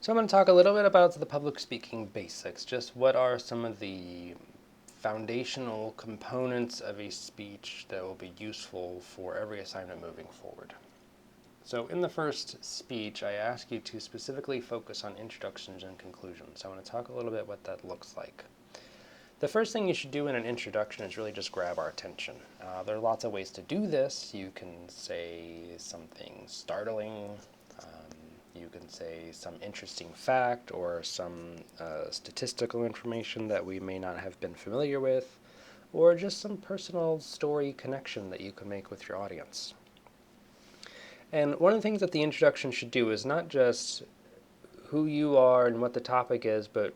So I'm going to talk a little bit about the public speaking basics. Just what are some of the foundational components of a speech that will be useful for every assignment moving forward. So in the first speech, I ask you to specifically focus on introductions and conclusions. I want to talk a little bit what that looks like. The first thing you should do in an introduction is really just grab our attention. There are lots of ways to do this. You can say something startling. You can say some interesting fact or some statistical information that we may not have been familiar with, or just some personal story connection that you can make with your audience. And one of the things that the introduction should do is not just who you are and what the topic is, but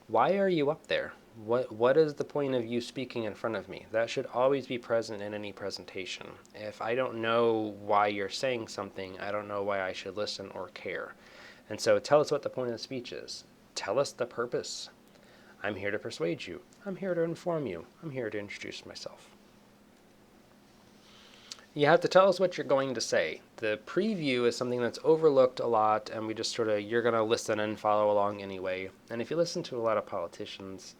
why are you up there? What is the point of you speaking in front of me? That should always be present in any presentation. If I don't know why you're saying something, I don't know why I should listen or care. And so tell us what the point of the speech is. Tell us the purpose. I'm here to persuade you. I'm here to inform you. I'm here to introduce myself. You have to tell us what you're going to say. The preview is something that's overlooked a lot, and we just you're going to listen and follow along anyway. And if you listen to a lot of politicians,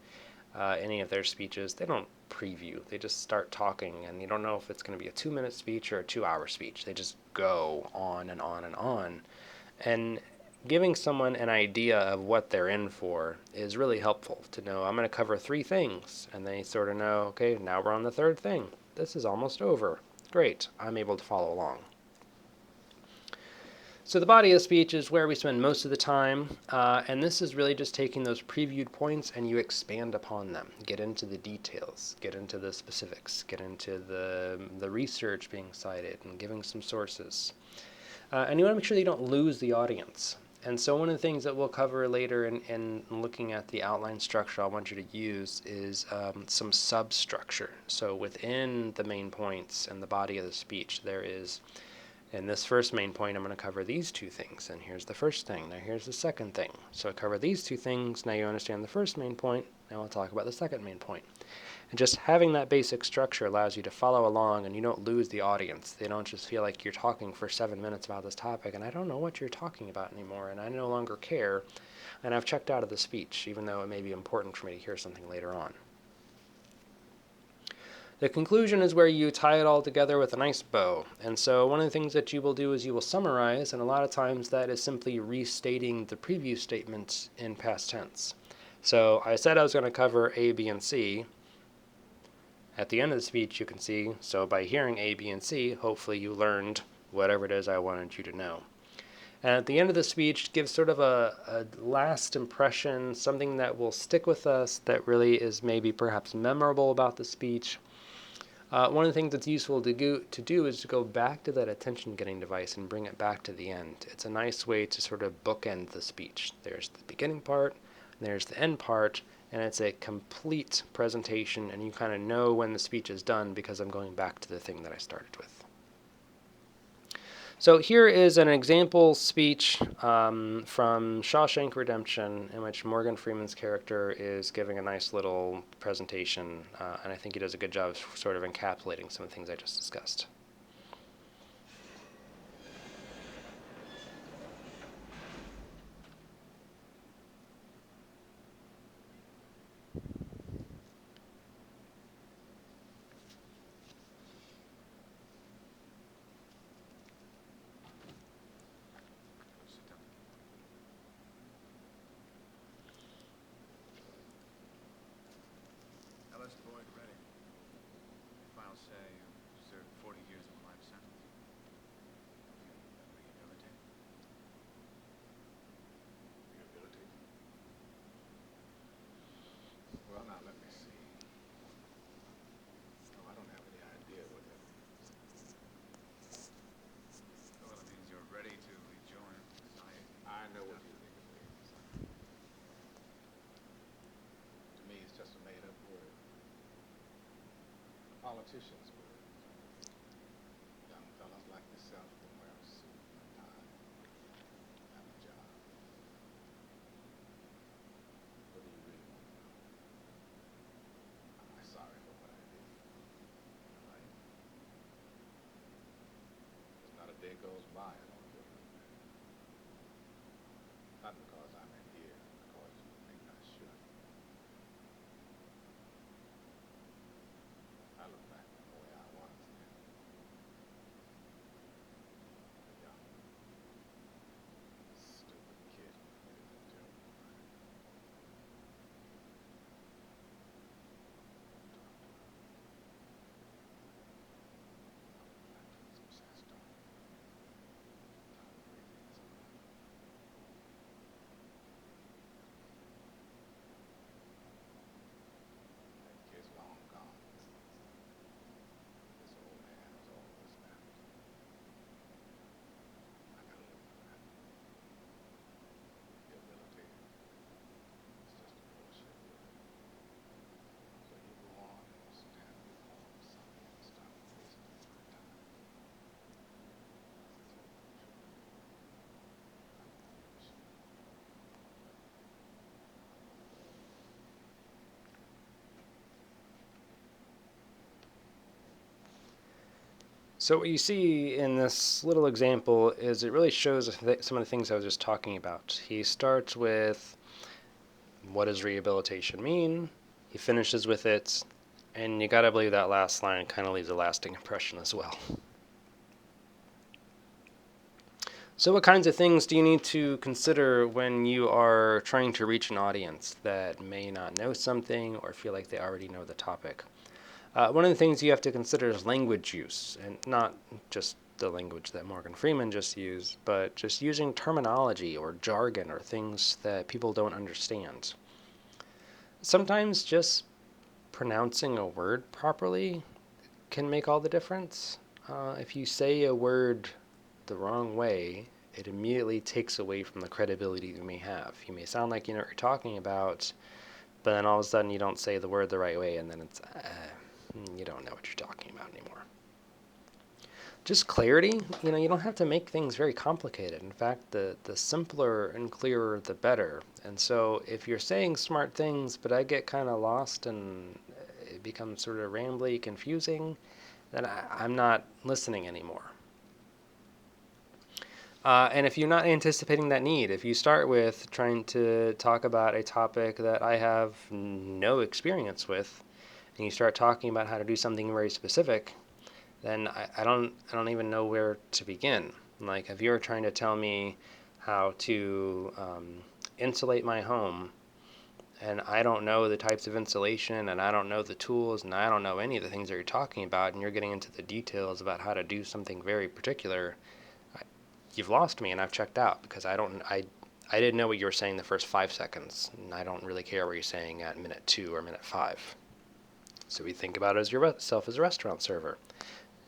any of their speeches, they don't preview. They just start talking, and you don't know if it's going to be a 2-minute speech or a 2-hour speech. They just go on and on and on. And giving someone an idea of what they're in for is really helpful to know. I'm going to cover 3 things, and they sort of know, okay, now we're on the 3rd thing. This is almost over. Great, I'm able to follow along. So the body of the speech is where we spend most of the time, and this is really just taking those previewed points and you expand upon them. Get into the details, get into the specifics, get into the research being cited and giving some sources. And you want to make sure that you don't lose the audience. And so one of the things that we'll cover later in looking at the outline structure I want you to use is some substructure. So within the main points and the body of the speech, there is, in this first main point, I'm going to cover these 2 things. And here's the first thing. Now here's the second thing. So I cover these 2 things. Now you understand the first main point. Now I'll talk about the second main point. And just having that basic structure allows you to follow along and you don't lose the audience. They don't just feel like you're talking for 7 minutes about this topic and I don't know what you're talking about anymore and I no longer care and I've checked out of the speech, even though it may be important for me to hear something later on. The conclusion is where you tie it all together with a nice bow. And so one of the things that you will do is you will summarize, and a lot of times that is simply restating the previous statements in past tense. So I said I was going to cover A, B, and C. At the end of the speech, you can see, so by hearing A, B, and C, hopefully you learned whatever it is I wanted you to know. And at the end of the speech, give sort of a last impression, something that will stick with us, that really is maybe perhaps memorable about the speech. One of the things that's useful to do is to go back to that attention-getting device and bring it back to the end. It's a nice way to sort of bookend the speech. There's the beginning part, and there's the end part, and it's a complete presentation, and you kind of know when the speech is done because I'm going back to the thing that I started with. So here is an example speech from Shawshank Redemption in which Morgan Freeman's character is giving a nice little presentation, and I think he does a good job of sort of encapsulating some of the things I just discussed. Ellis Boyd Redding. Files say you served 40 years of a life sentence. Rehabilitate? Rehabilitate? Well, now, let me see. No, I don't have any idea what that means. Well, it means you're ready to rejoin society. I know what you think it means. To me, it's just a made-up word. Politicians were young fellas like yourself who wear a suit and a tie, have a job. What do you really want to know? I'm sorry for what I did. All right? There's not a day goes by I don't feel like that. Not because I'm in here, because maybe I should. I look back on the way I was then, a young, stupid kid who committed a terrible crime. I would like to put some chest on it. Try to breathe in some of that. That kid's long gone. This old man was all that's left. I gotta live with that. The ability is just a bullshit word. So you go on and stand before something and stop wasting my time. It's all bullshit. I'm bullshit. So what you see in this little example is it really shows some of the things I was just talking about. He starts with, what does rehabilitation mean? He finishes with it, and you gotta believe that last line kind of leaves a lasting impression as well. So what kinds of things do you need to consider when you are trying to reach an audience that may not know something or feel like they already know the topic? One of the things you have to consider is language use, and not just the language that Morgan Freeman just used, but just using terminology or jargon or things that people don't understand. Sometimes just pronouncing a word properly can make all the difference. If you say a word the wrong way, it immediately takes away from the credibility you may have. You may sound like you know what you're talking about, but then all of a sudden you don't say the word the right way, and then it's you don't know what you're talking about anymore. Just clarity, you don't have to make things very complicated. In fact, the simpler and clearer, the better. And so if you're saying smart things, but I get kind of lost and it becomes sort of rambly, confusing, then I'm not listening anymore. And if you're not anticipating that need, if you start with trying to talk about a topic that I have no experience with, and you start talking about how to do something very specific, then I don't even know where to begin. Like if you're trying to tell me how to insulate my home, and I don't know the types of insulation, and I don't know the tools, and I don't know any of the things that you're talking about, and you're getting into the details about how to do something very particular, you've lost me, and I've checked out because I didn't know what you were saying the first 5 seconds, and I don't really care what you're saying at minute 2 or minute 5. So we think about it as yourself as a restaurant server.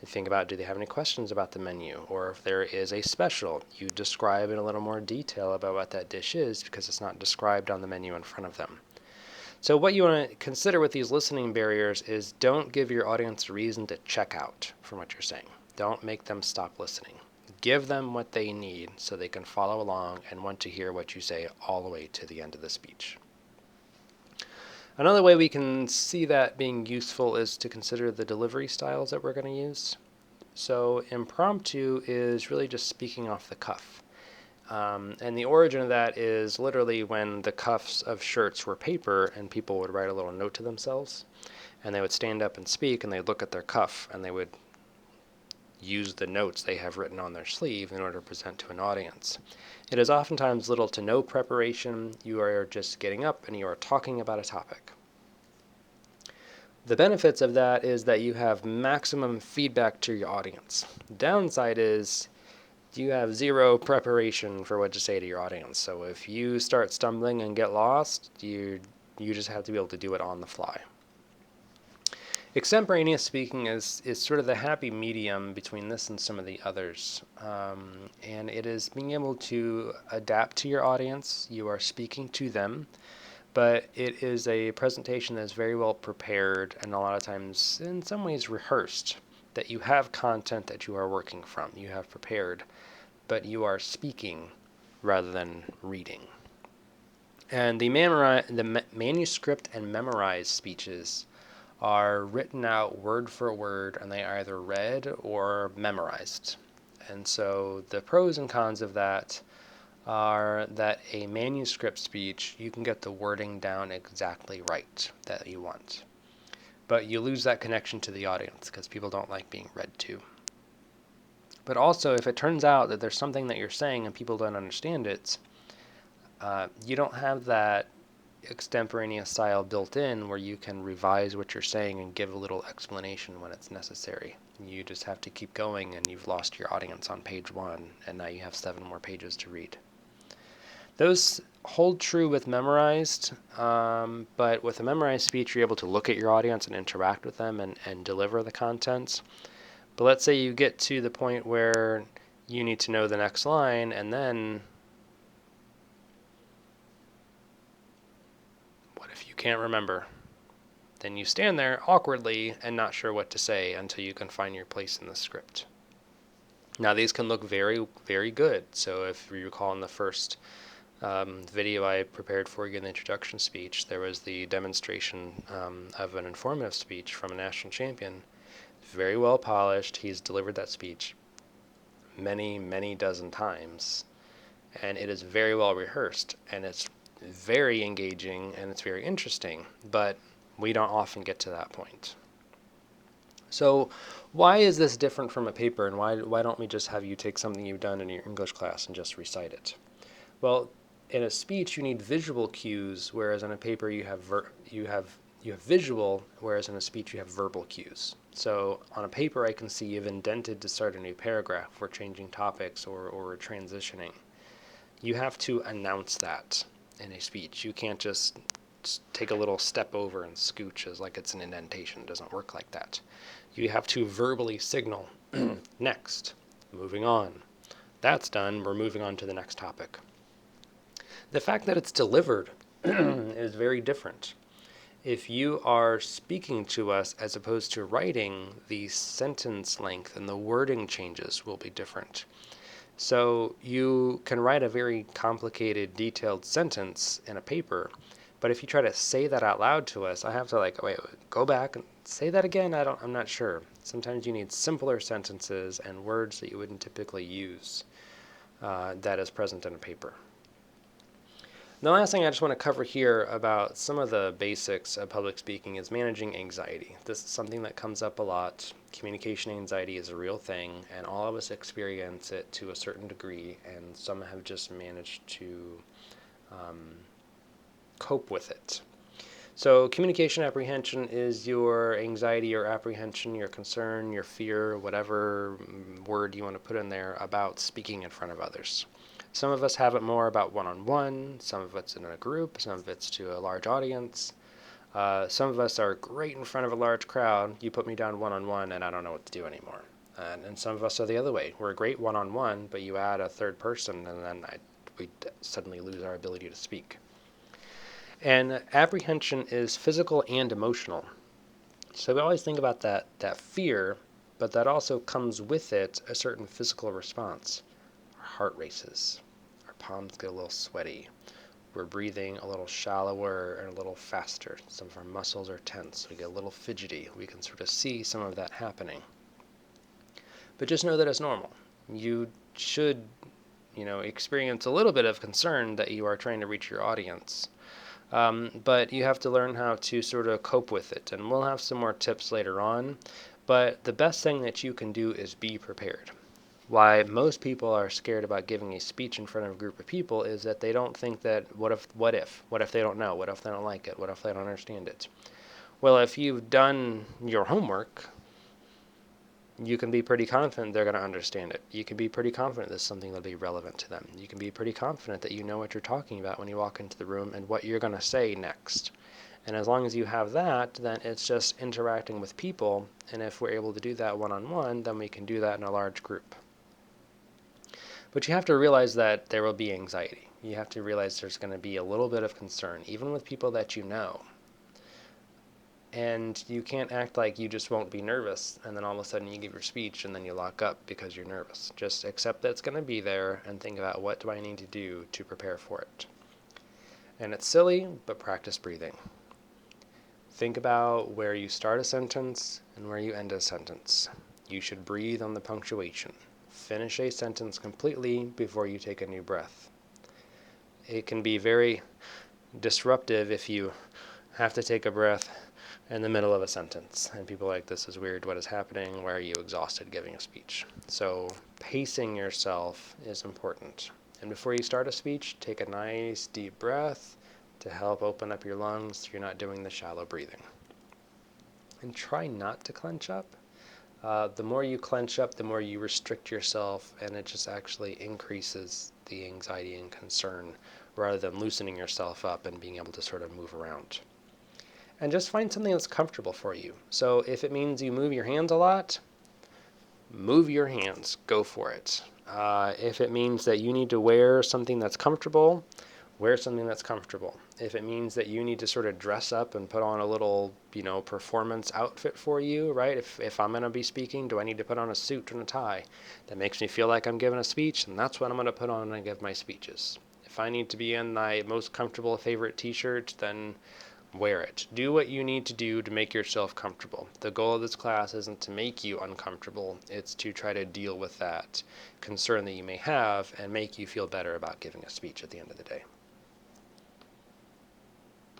You think about, do they have any questions about the menu? Or if there is a special, you describe in a little more detail about what that dish is because it's not described on the menu in front of them. So what you want to consider with these listening barriers is don't give your audience a reason to check out from what you're saying. Don't make them stop listening. Give them what they need so they can follow along and want to hear what you say all the way to the end of the speech. Another way we can see that being useful is to consider the delivery styles that we're going to use. So impromptu is really just speaking off the cuff. And the origin of that is literally when the cuffs of shirts were paper and people would write a little note to themselves. And they would stand up and speak, and they'd look at their cuff, and they would use the notes they have written on their sleeve in order to present to an audience. It is oftentimes little to no preparation. You are just getting up and you are talking about a topic. The benefits of that is that you have maximum feedback to your audience. The downside is you have zero preparation for what to say to your audience. So if you start stumbling and get lost, you just have to be able to do it on the fly. Extemporaneous speaking is sort of the happy medium between this and some of the others. And it is being able to adapt to your audience. You are speaking to them, but it is a presentation that is very well prepared and a lot of times in some ways rehearsed, that you have content that you are working from. You have prepared, but you are speaking rather than reading. And the manuscript and memorized speeches are written out word for word, and they are either read or memorized. And so the pros and cons of that are that a manuscript speech, you can get the wording down exactly right that you want. But you lose that connection to the audience because people don't like being read to. But also, if it turns out that there's something that you're saying and people don't understand it, you don't have that extemporaneous style built in where you can revise what you're saying and give a little explanation when it's necessary. You just have to keep going, and you've lost your audience on page 1, and now you have 7 more pages to read. Those hold true with memorized, but with a memorized speech, you're able to look at your audience and interact with them and deliver the content. But let's say you get to the point where you need to know the next line, and then what if you can't remember? Then you stand there awkwardly and not sure what to say until you can find your place in the script. Now, these can look very, very good. So if you recall in the first video I prepared for you in the introduction speech, there was the demonstration of an informative speech from a national champion. Very well polished. He's delivered that speech many, many dozen times, and it is very well rehearsed, and it's very engaging, and it's very interesting, but we don't often get to that point. So why is this different from a paper, and why don't we just have you take something you've done in your English class and just recite it? Well, in a speech you need visual cues, whereas in a paper you have visual, whereas in a speech you have verbal cues. So on a paper I can see you've indented to start a new paragraph, we're changing topics or transitioning. You have to announce that in a speech. You can't just take a little step over and scooch as like it's an indentation. It doesn't work like that. You have to verbally signal, next, moving on. That's done, we're moving on to the next topic. The fact that it's delivered is very different. If you are speaking to us as opposed to writing, the sentence length and the wording changes will be different. So you can write a very complicated, detailed sentence in a paper, but if you try to say that out loud to us, I have to wait, go back and say that again. I'm not sure. Sometimes you need simpler sentences and words that you wouldn't typically use that is present in a paper. The last thing I just want to cover here about some of the basics of public speaking is managing anxiety. This is something that comes up a lot. Communication anxiety is a real thing, and all of us experience it to a certain degree, and some have just managed to cope with it. So communication apprehension is your anxiety or apprehension, your concern, your fear, whatever word you want to put in there about speaking in front of others. Some of us have it more about one-on-one, some of it's in a group, some of it's to a large audience. Some of us are great in front of a large crowd. You put me down one-on-one and I don't know what to do anymore. And some of us are the other way. We're great one-on-one, but you add a third person and then we suddenly lose our ability to speak. And apprehension is physical and emotional. So we always think about that fear, but that also comes with it a certain physical response. Our heart races. Our palms get a little sweaty. We're breathing a little shallower and a little faster. Some of our muscles are tense. We get a little fidgety. We can sort of see some of that happening. But just know that it's normal. You should, experience a little bit of concern that you are trying to reach your audience. But you have to learn how to sort of cope with it. And we'll have some more tips later on. But the best thing that you can do is be prepared. Why most people are scared about giving a speech in front of a group of people is that they don't think that what if they don't know, what if they don't like it, what if they don't understand it. Well, if you've done your homework, you can be pretty confident they're going to understand it. You can be pretty confident there's something that'll be relevant to them. You can be pretty confident that you know what you're talking about when you walk into the room and what you're going to say next. And as long as you have that, then it's just interacting with people. And if we're able to do that one-on-one, then we can do that in a large group. But you have to realize that there will be anxiety. You have to realize there's going to be a little bit of concern, even with people that you know. And you can't act like you just won't be nervous, and then all of a sudden you give your speech and then you lock up because you're nervous. Just accept that it's going to be there and think about what do I need to do to prepare for it. And it's silly, but practice breathing. Think about where you start a sentence and where you end a sentence. You should breathe on the punctuation. Finish a sentence completely before you take a new breath. It can be very disruptive if you have to take a breath in the middle of a sentence and people are like, this is weird, what is happening, why are you exhausted giving a speech? So pacing yourself is important. And before you start a speech, take a nice deep breath to help open up your lungs so you're not doing the shallow breathing. And try not to clench up. The more you clench up, the more you restrict yourself, and it just actually increases the anxiety and concern rather than loosening yourself up and being able to sort of move around. And just find something that's comfortable for you. So if it means you move your hands a lot, move your hands, go for it. If it means that you need to wear something that's comfortable, wear something that's comfortable. If it means that you need to sort of dress up and put on a little, performance outfit for you, right? If I'm going to be speaking, do I need to put on a suit and a tie that makes me feel like I'm giving a speech? And that's what I'm going to put on when I give my speeches. If I need to be in my most comfortable favorite t-shirt, then wear it. Do what you need to do to make yourself comfortable. The goal of this class isn't to make you uncomfortable. It's to try to deal with that concern that you may have and make you feel better about giving a speech at the end of the day.